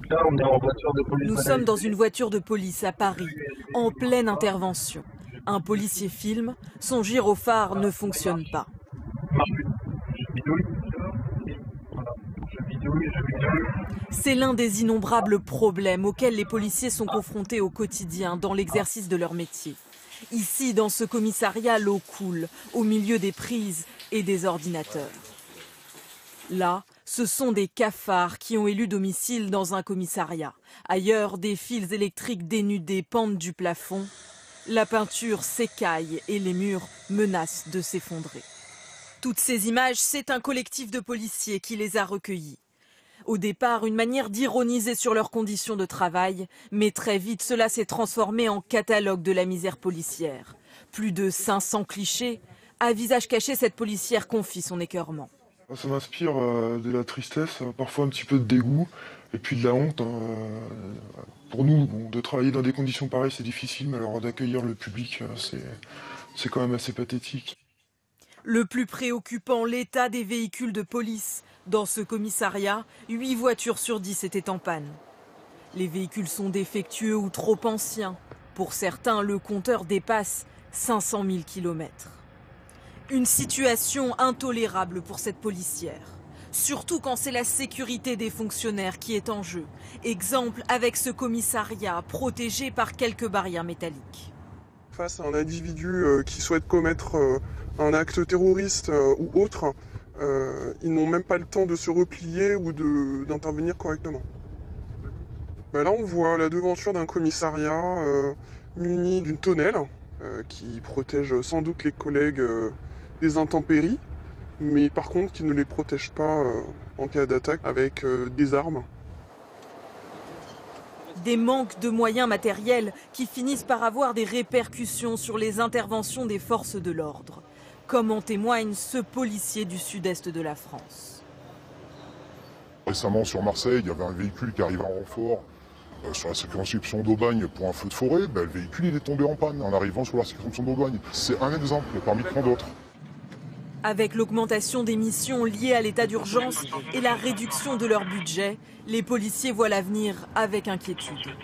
Là, on est en voiture de police. Nous sommes dans une voiture de police à Paris, en pleine intervention. Un policier filme, son gyrophare ne fonctionne pas. Je bidouille. Voilà. Je bidouille. C'est l'un des innombrables problèmes auxquels les policiers sont confrontés au quotidien dans l'exercice de leur métier. Ici, dans ce commissariat, l'eau coule au milieu des prises et des ordinateurs. Là, ce sont des cafards qui ont élu domicile dans un commissariat. Ailleurs, des fils électriques dénudés pendent du plafond. La peinture s'écaille et les murs menacent de s'effondrer. Toutes ces images, c'est un collectif de policiers qui les a recueillies. Au départ, une manière d'ironiser sur leurs conditions de travail, mais très vite, cela s'est transformé en catalogue de la misère policière. Plus de 500 clichés. À visage caché, cette policière confie son écœurement. Ça m'inspire de la tristesse, parfois un petit peu de dégoût et puis de la honte. Pour nous, de travailler dans des conditions pareilles, c'est difficile, mais alors d'accueillir le public, c'est quand même assez pathétique. Le plus préoccupant, l'état des véhicules de police. Dans ce commissariat, 8 voitures sur 10 étaient en panne. Les véhicules sont défectueux ou trop anciens. Pour certains, le compteur dépasse 500 000 kilomètres. Une situation intolérable pour cette policière. Surtout quand c'est la sécurité des fonctionnaires qui est en jeu. Exemple avec ce commissariat protégé par quelques barrières métalliques. Face à un individu qui souhaite commettre un acte terroriste ou autre, ils n'ont même pas le temps de se replier ou d'intervenir correctement. Là, on voit la devanture d'un commissariat muni d'une tonnelle qui protège sans doute les collègues des intempéries, mais par contre qui ne les protège pas en cas d'attaque avec des armes. Des manques de moyens matériels qui finissent par avoir des répercussions sur les interventions des forces de l'ordre, comme en témoigne ce policier du sud-est de la France. Récemment sur Marseille, il y avait un véhicule qui arrivait en renfort sur la circonscription d'Aubagne pour un feu de forêt. Le véhicule il est tombé en panne en arrivant sur la circonscription d'Aubagne. C'est un exemple parmi tant d'autres. Avec l'augmentation des missions liées à l'état d'urgence et la réduction de leur budget, les policiers voient l'avenir avec inquiétude.